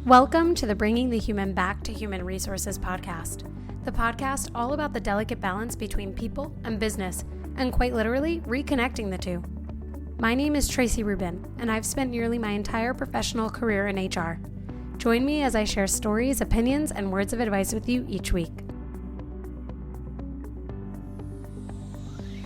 Welcome to the Bringing the Human Back to Human Resources podcast, the podcast all about the delicate balance between people and business, and quite literally, reconnecting the two. My name is Tracy Rubin, and I've spent nearly my entire professional career in HR. Join me as I share stories, opinions, and words of advice with you each week.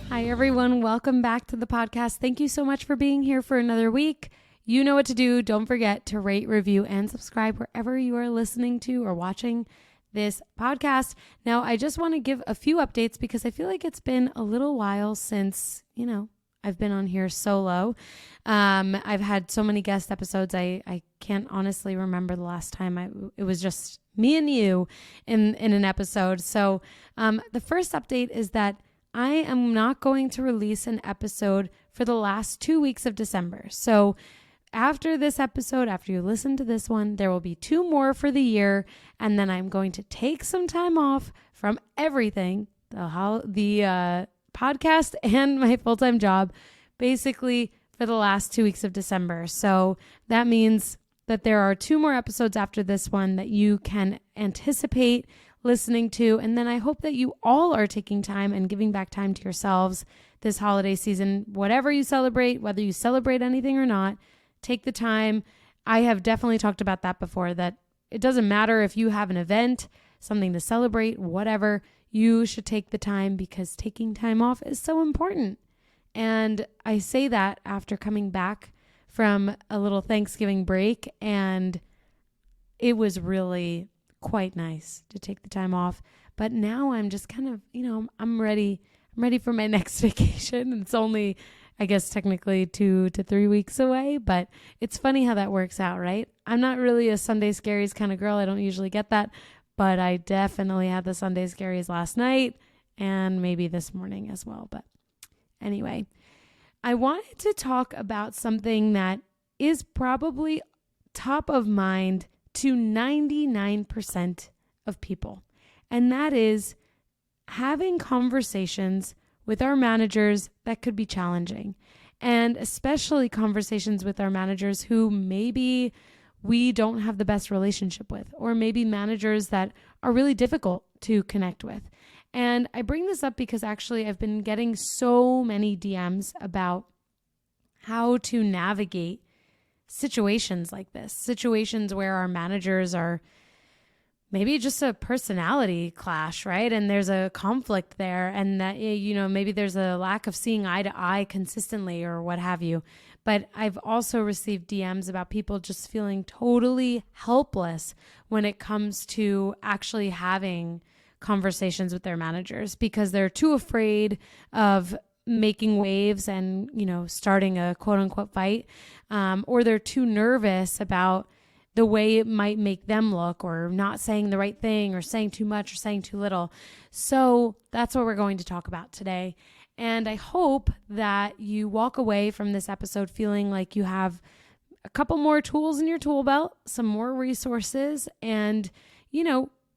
Hi, everyone. Welcome back to the podcast. Thank you so much for being here for another week. You know what to do. Don't forget to rate, review, and subscribe wherever you are listening to or watching this podcast. Now, I just want to give a few updates because I feel like it's been a little while since, I've been on here solo. I've had so many guest episodes. I can't honestly remember the last time it was just me and you in an episode. So the first update is that I am not going to release an episode for the last 2 weeks of December. So after this episode, after you listen to this one, there will be 2 more for the year. And then I'm going to take some time off from everything, the podcast and my full-time job, basically for the last 2 weeks of December. So that means that there are 2 more episodes after this one that you can anticipate listening to. And then I hope that you all are taking time and giving back time to yourselves this holiday season, whatever you celebrate, whether you celebrate anything or not. Take the time. I have definitely talked about that before, that it doesn't matter if you have an event, something to celebrate, whatever, you should take the time because taking time off is so important. And I say that after coming back from a little Thanksgiving break, and it was really quite nice to take the time off. But now I'm just kind of, I'm ready for my next vacation. It's only, I guess, technically 2 to 3 weeks away, but it's funny how that works out, right? I'm not really a Sunday scaries kind of girl. I don't usually get that, but I definitely had the Sunday scaries last night and maybe this morning as well. But anyway, I wanted to talk about something that is probably top of mind to 99% of people, and that is having conversations with our managers that could be challenging, and especially conversations with our managers who maybe we don't have the best relationship with, or maybe managers that are really difficult to connect with. And I bring this up because actually I've been getting so many DMs about how to navigate situations like this, situations where our managers are maybe just a personality clash, right? And there's a conflict there, and that, maybe there's a lack of seeing eye to eye consistently or what have you. But I've also received DMs about people just feeling totally helpless when it comes to actually having conversations with their managers because they're too afraid of making waves and, starting a quote unquote fight, or they're too nervous about the way it might make them look, or not saying the right thing, or saying too much or saying too little. So that's what we're going to talk about today. And I hope that you walk away from this episode feeling like you have a couple more tools in your tool belt, some more resources, and,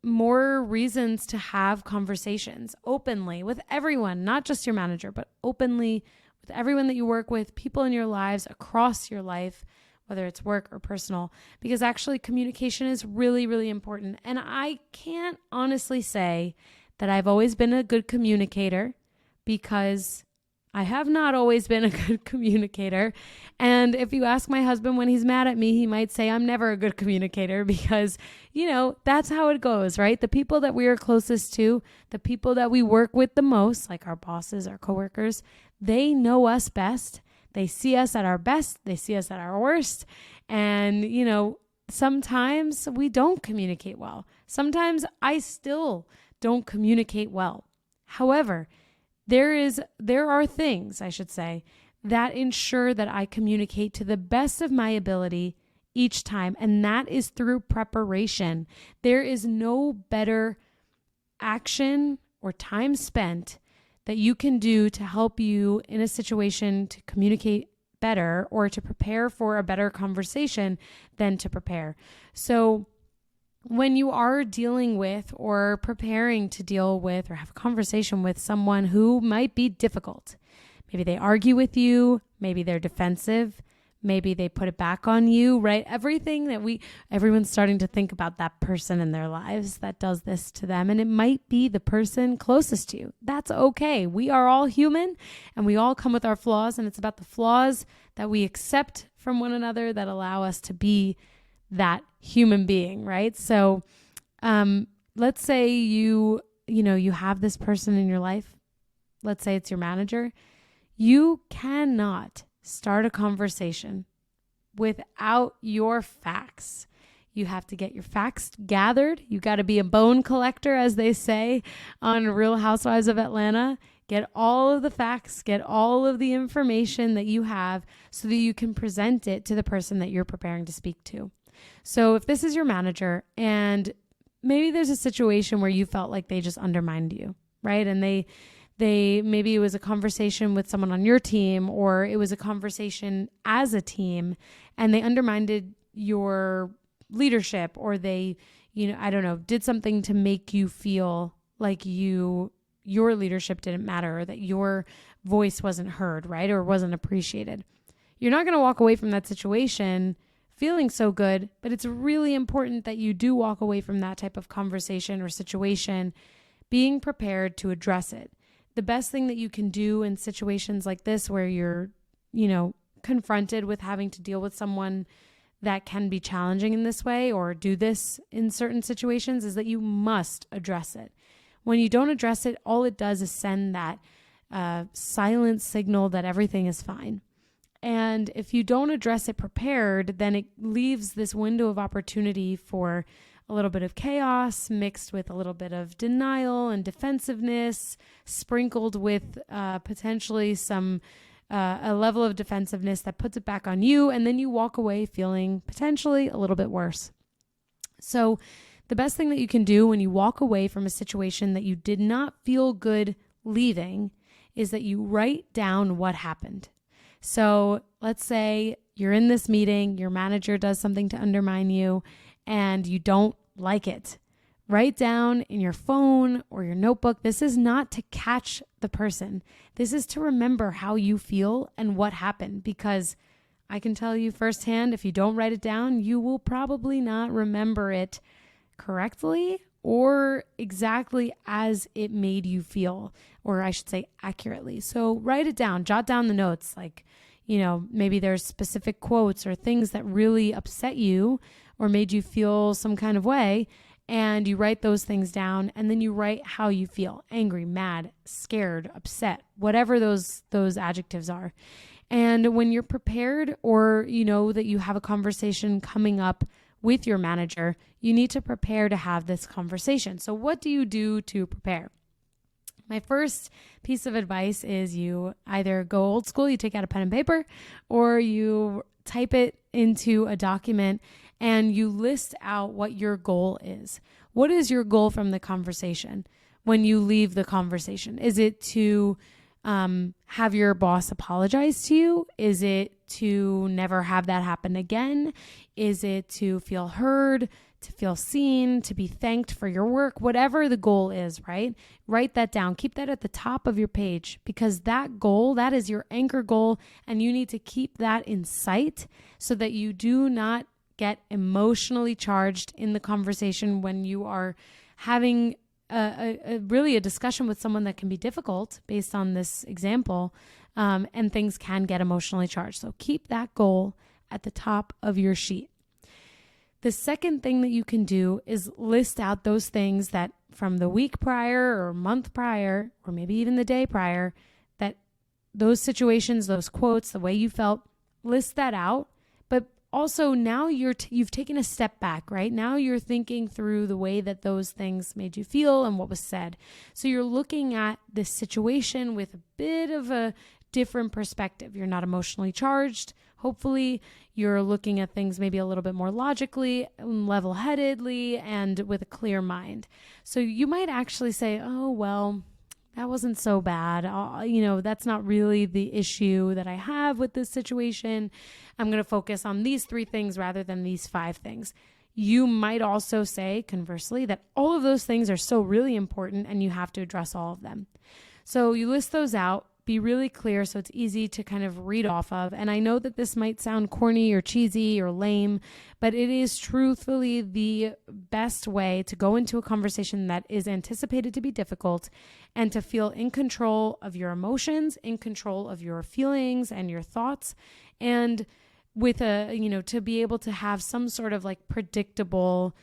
more reasons to have conversations openly with everyone, not just your manager, but openly with everyone that you work with, people in your lives, across your life, whether it's work or personal, because actually communication is really, really important. And I can't honestly say that I've always been a good communicator, because I have not always been a good communicator. And if you ask my husband when he's mad at me, he might say I'm never a good communicator because, that's how it goes, right? The people that we are closest to, the people that we work with the most, like our bosses, our coworkers, they know us best. They see us at our best. They see us at our worst. And, sometimes we don't communicate well. Sometimes I still don't communicate well. However, there are things, I should say, that ensure that I communicate to the best of my ability each time. And that is through preparation. There is no better action or time spent that you can do to help you in a situation to communicate better or to prepare for a better conversation than to prepare. So when you are dealing with or preparing to deal with or have a conversation with someone who might be difficult, maybe they argue with you, maybe they're defensive, Maybe they put it back on you, right? Everyone's starting to think about that person in their lives that does this to them. And it might be the person closest to you. That's okay. We are all human and we all come with our flaws. And it's about the flaws that we accept from one another that allow us to be that human being, right? So let's say you have this person in your life. Let's say it's your manager. You cannot start a conversation without your facts. You have to get your facts gathered. You got to be a bone collector, as they say on Real Housewives of Atlanta. Get all of the facts, get all of the information that you have so that you can present it to the person that you're preparing to speak to. So if this is your manager and maybe there's a situation where you felt like they just undermined you, right? And they maybe it was a conversation with someone on your team, or it was a conversation as a team, and they undermined your leadership, or they, I don't know, did something to make you feel like your leadership didn't matter, or that your voice wasn't heard, right? Or wasn't appreciated. You're not going to walk away from that situation feeling so good, but it's really important that you do walk away from that type of conversation or situation being prepared to address it. The best thing that you can do in situations like this, where you're, confronted with having to deal with someone that can be challenging in this way, or do this in certain situations, is that you must address it. When you don't address it, all it does is send that silent signal that everything is fine. And if you don't address it prepared, then it leaves this window of opportunity for a little bit of chaos mixed with a little bit of denial and defensiveness, sprinkled with potentially some a level of defensiveness that puts it back on you. And then you walk away feeling potentially a little bit worse. So the best thing that you can do when you walk away from a situation that you did not feel good leaving is that you write down what happened. So let's say you're in this meeting, your manager does something to undermine you, and you don't like it. Write down in your phone or your notebook. This is not to catch the person. This is to remember how you feel and what happened, because I can tell you firsthand, if you don't write it down, you will probably not remember it correctly or exactly as it made you feel, or I should say accurately. So write it down, jot down the notes, like, maybe there's specific quotes or things that really upset you or made you feel some kind of way, and you write those things down, and then you write how you feel: angry, mad, scared, upset, whatever those adjectives are. And when you're prepared, or that you have a conversation coming up with your manager, you need to prepare to have this conversation. So what do you do to prepare? My first piece of advice is you either go old school, you take out a pen and paper, or you type it into a document and you list out what your goal is. What is your goal from the conversation when you leave the conversation? Is it to have your boss apologize to you? Is it to never have that happen again? Is it to feel heard, to feel seen, to be thanked for your work? Whatever the goal is, right? Write that down. Keep that at the top of your page, because that goal, that is your anchor goal, and you need to keep that in sight so that you do not get emotionally charged in the conversation when you are having really a discussion with someone that can be difficult based on this example, and things can get emotionally charged. So keep that goal at the top of your sheet. The second thing that you can do is list out those things that from the week prior or month prior, or maybe even the day prior, that those situations, those quotes, the way you felt, list that out. But also now you've taken a step back, right? Now you're thinking through the way that those things made you feel and what was said. So you're looking at this situation with a bit of a different perspective. You're not emotionally charged. Hopefully you're looking at things maybe a little bit more logically, level-headedly, and with a clear mind. So you might actually say, oh, well, that wasn't so bad. That's not really the issue that I have with this situation. I'm going to focus on these 3 things rather than these 5 things. You might also say, conversely, that all of those things are so really important and you have to address all of them. So you list those out, be really clear so it's easy to kind of read off of. And I know that this might sound corny or cheesy or lame, but it is truthfully the best way to go into a conversation that is anticipated to be difficult and to feel in control of your emotions, in control of your feelings and your thoughts, and with to be able to have some sort of like predictable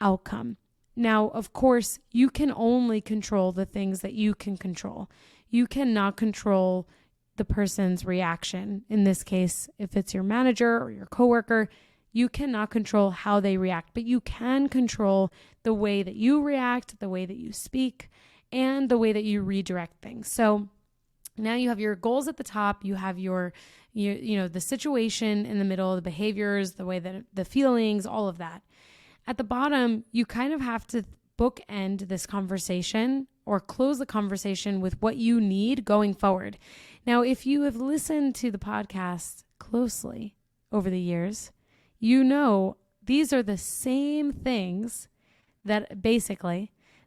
outcome. Now, of course, you can only control the things that you can control. You cannot control the person's reaction. In this case, if it's your manager or your coworker, you cannot control how they react, but you can control the way that you react, the way that you speak, and the way that you redirect things. So now you have your goals at the top, you have your the situation in the middle, the behaviors, the way that the feelings, all of that. At the bottom, you kind of have to bookend this conversation or close the conversation with what you need going forward. Now, if you have listened to the podcast closely over the years, you know these are the same things that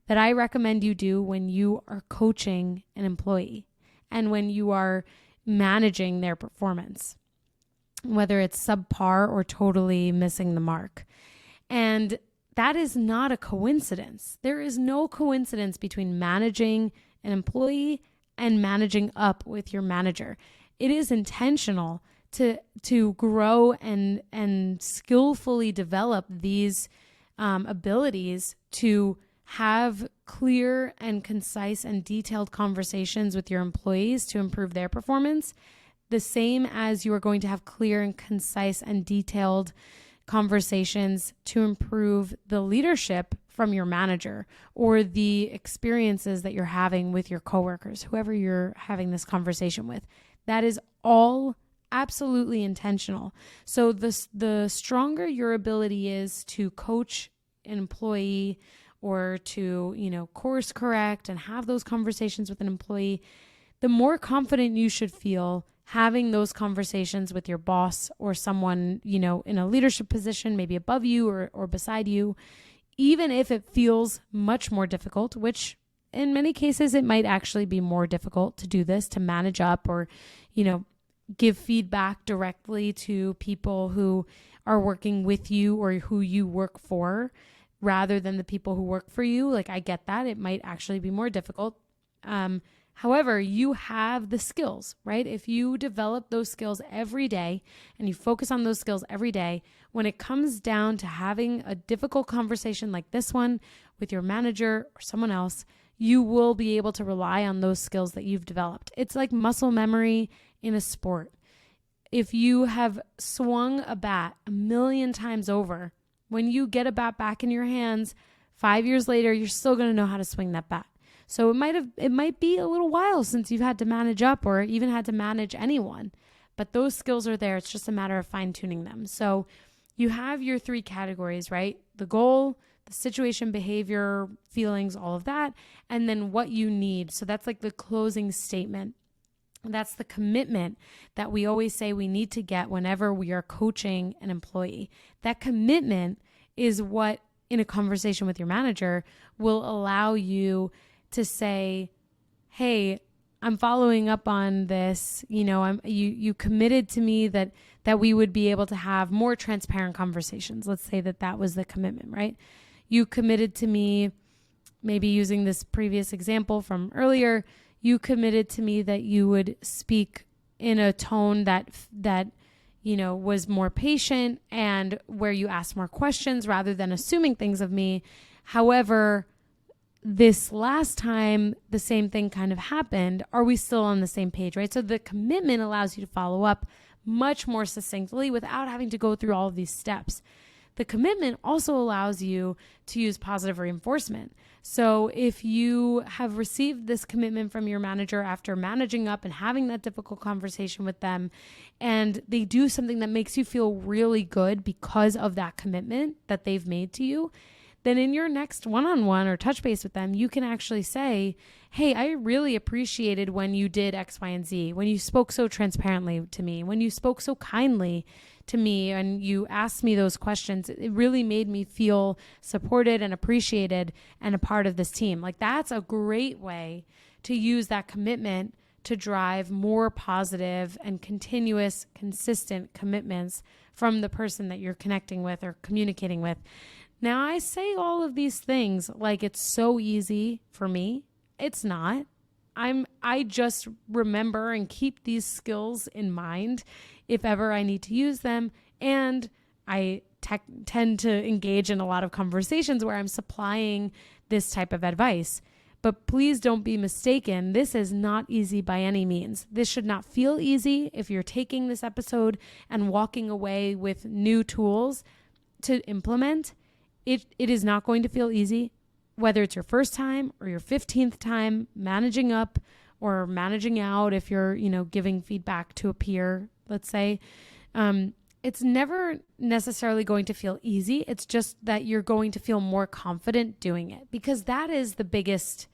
I recommend you do when you are coaching an employee and when you are managing their performance, whether it's subpar or totally missing the mark. And that is not a coincidence. There is no coincidence between managing an employee and managing up with your manager. It is intentional to grow and skillfully develop these abilities to have clear and concise and detailed conversations with your employees to improve their performance, the same as you are going to have clear and concise and detailed conversations to improve the leadership from your manager or the experiences that you're having with your coworkers, whoever you're having this conversation with. That is all absolutely intentional. So the stronger your ability is to coach an employee or to, course correct and have those conversations with an employee, the more confident you should feel having those conversations with your boss or someone, in a leadership position, maybe above you or beside you, even if it feels much more difficult, which in many cases, it might actually be more difficult to do this, to manage up or, give feedback directly to people who are working with you or who you work for rather than the people who work for you. Like, I get that. It might actually be more difficult. However, you have the skills, right? If you develop those skills every day and you focus on those skills every day, when it comes down to having a difficult conversation like this one with your manager or someone else, you will be able to rely on those skills that you've developed. It's like muscle memory in a sport. If you have swung a bat 1,000,000 times over, when you get a bat back in your hands 5 years later, you're still going to know how to swing that bat. So it might be a little while since you've had to manage up or even had to manage anyone, but those skills are there. It's just a matter of fine tuning them. So you have your 3 categories, right? The goal, the situation, behavior, feelings, all of that, and then what you need. So that's like the closing statement. That's the commitment that we always say we need to get whenever we are coaching an employee. That commitment is what, in a conversation with your manager, will allow you to say, hey, I'm following up on this. You committed to me that we would be able to have more transparent conversations. Let's say that was the commitment, right? You committed to me, maybe using this previous example from earlier, you committed to me that you would speak in a tone that was more patient and where you asked more questions rather than assuming things of me. However, this last time the same thing kind of happened. Are we still on the same page, right? So the commitment allows you to follow up much more succinctly without having to go through all of these steps. The commitment also allows you to use positive reinforcement. So if you have received this commitment from your manager after managing up and having that difficult conversation with them, and they do something that makes you feel really good because of that commitment that they've made to you, then in your next one-on-one or touch base with them, you can actually say, hey, I really appreciated when you did X, Y, and Z, when you spoke so transparently to me, when you spoke so kindly to me and you asked me those questions. It really made me feel supported and appreciated and a part of this team. Like, that's a great way to use that commitment to drive more positive and continuous, consistent commitments from the person that you're connecting with or communicating with. Now, I say all of these things like it's so easy for me. It's not. I just remember and keep these skills in mind if ever I need to use them. And I tend to engage in a lot of conversations where I'm supplying this type of advice. But please don't be mistaken. This is not easy by any means. This should not feel easy if you're taking this episode and walking away with new tools to implement. It is not going to feel easy, whether it's your first time or your 15th time managing up or managing out if you're, giving feedback to a peer, let's say. It's never necessarily going to feel easy. It's just that you're going to feel more confident doing it, because that is the biggest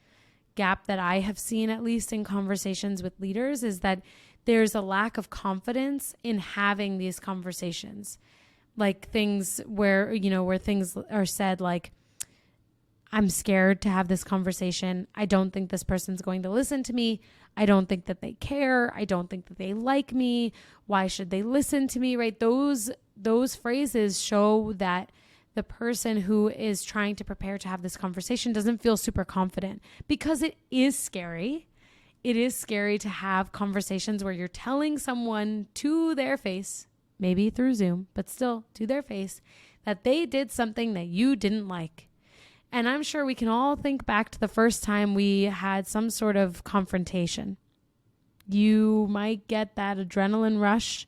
gap that I have seen, at least in conversations with leaders, is that there's a lack of confidence in having these conversations. Like things where things are said like, I'm scared to have this conversation. I don't think this person's going to listen to me. I don't think that they care. I don't think that they like me. Why should they listen to me, right? Those phrases show that the person who is trying to prepare to have this conversation doesn't feel super confident, because it is scary. It is scary to have conversations where you're telling someone to their face, maybe through Zoom, but still to their face, that they did something that you didn't like. And I'm sure we can all think back to the first time we had some sort of confrontation. You might get that adrenaline rush.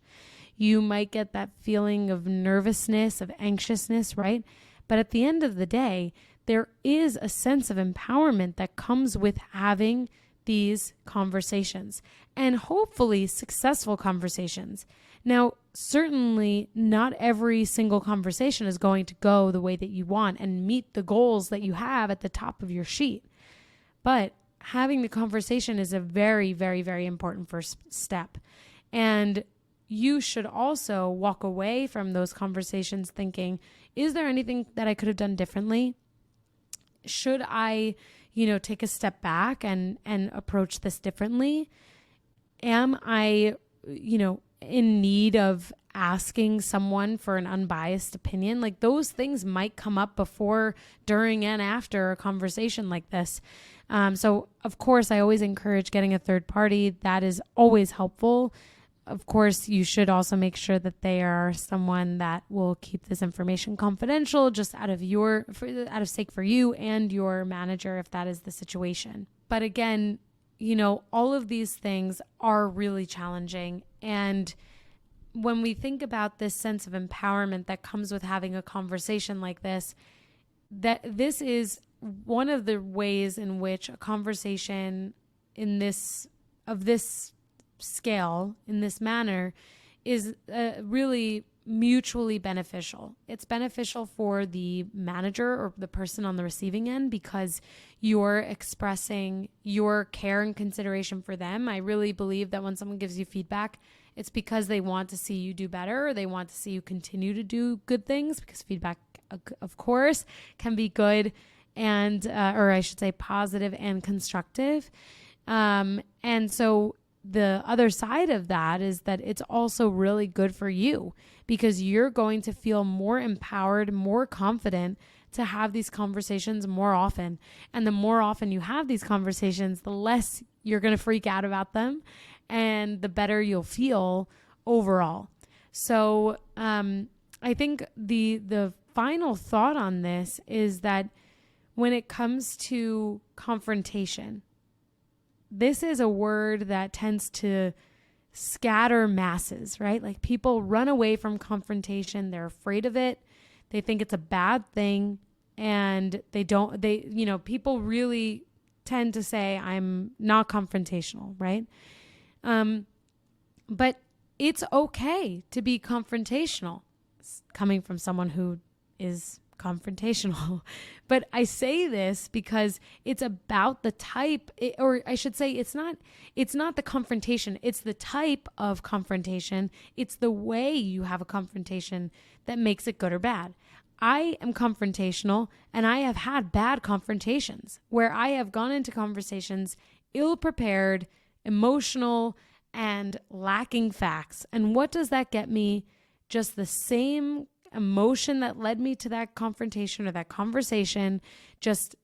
You might get that feeling of nervousness, of anxiousness, right? But at the end of the day, there is a sense of empowerment that comes with having these conversations, and hopefully successful conversations. Now, certainly not every single conversation is going to go the way that you want and meet the goals that you have at the top of your sheet. But having the conversation is a very, very, very important first step. And you should also walk away from those conversations thinking, is there anything that I could have done differently? Should I, take a step back and approach this differently? Am I, in need of asking someone for an unbiased opinion? Like, those things might come up before, during, and after a conversation like this. So of course, I always encourage getting a third party. That is always helpful. Of course, you should also make sure that they are someone that will keep this information confidential, just out of sake for you and your manager, if that is the situation. But again, all of these things are really challenging. And when we think about this sense of empowerment that comes with having a conversation like this, that this is one of the ways in which a conversation of this scale, in this manner, is really mutually beneficial. It's beneficial for the manager or the person on the receiving end, because you're expressing your care and consideration for them. I really believe that when someone gives you feedback, it's because they want to see you do better, or they want to see you continue to do good things, because feedback, of course, can be good and, or I should say positive and constructive. And so the other side of that is that it's also really good for you, because you're going to feel more empowered, more confident to have these conversations more often. And the more often you have these conversations, the less you're going to freak out about them, and the better you'll feel overall. So I think the final thought on this is that when it comes to confrontation, this is a word that tends to scatter masses, right? Like, people run away from confrontation. They're afraid of it. They think it's a bad thing. And people really tend to say, I'm not confrontational, right? But it's okay to be confrontational, coming from someone who is confrontational. But I say this because it's about the type, or I should say it's not the confrontation. It's the type of confrontation. It's the way you have a confrontation that makes it good or bad. I am confrontational, and I have had bad confrontations where I have gone into conversations ill-prepared, emotional and lacking facts. And what does that get me? Just the same emotion that led me to that confrontation or that conversation, just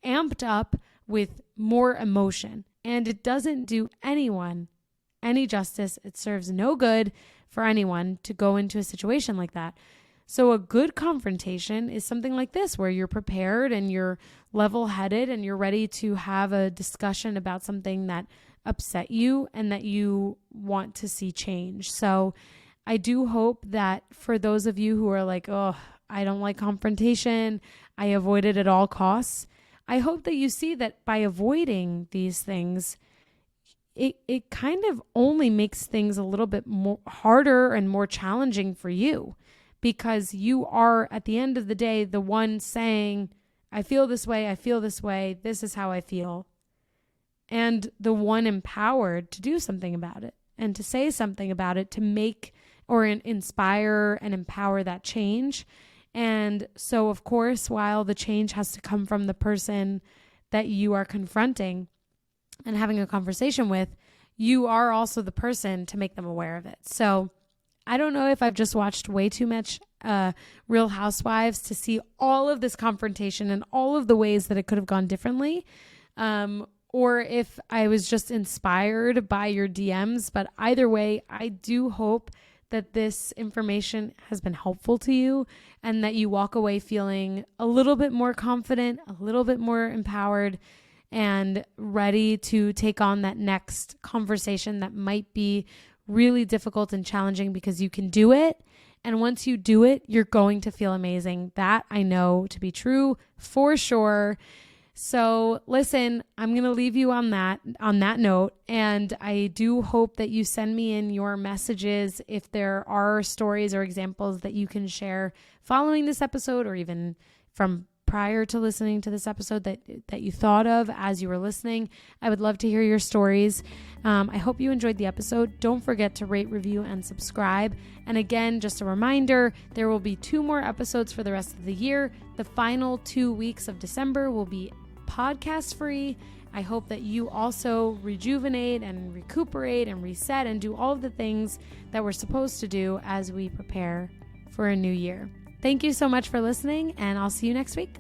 amped up with more emotion. And it doesn't do anyone any justice. It serves no good for anyone to go into a situation like that. So a good confrontation is something like this, where you're prepared and you're level-headed and you're ready to have a discussion about something that upset you and that you want to see change. So I do hope that for those of you who are like, oh, I don't like confrontation, I avoid it at all costs, I hope that you see that by avoiding these things, it kind of only makes things a little bit more harder and more challenging for you, because you are, at the end of the day, the one saying, I feel this way, this is how I feel. And the one empowered to do something about it and to say something about it, to make or inspire and empower that change. And so, of course, while the change has to come from the person that you are confronting and having a conversation with, you are also the person to make them aware of it. So I don't know if I've just watched way too much Real Housewives to see all of this confrontation and all of the ways that it could have gone differently, or if I was just inspired by your DMs. But either way, I do hope that this information has been helpful to you and that you walk away feeling a little bit more confident, a little bit more empowered, and ready to take on that next conversation that might be really difficult and challenging, because you can do it. And once you do it, you're going to feel amazing. That I know to be true for sure. So listen, I'm going to leave you on that note. And I do hope that you send me in your messages if there are stories or examples that you can share following this episode, or even from prior to listening to this episode that you thought of as you were listening. I would love to hear your stories. I hope you enjoyed the episode. Don't forget to rate, review, and subscribe. And again, just a reminder, there will be 2 more episodes for the rest of the year. The final 2 weeks of December will be podcast free. I hope that you also rejuvenate and recuperate and reset and do all of the things that we're supposed to do as we prepare for a new year. Thank you so much for listening, and I'll see you next week.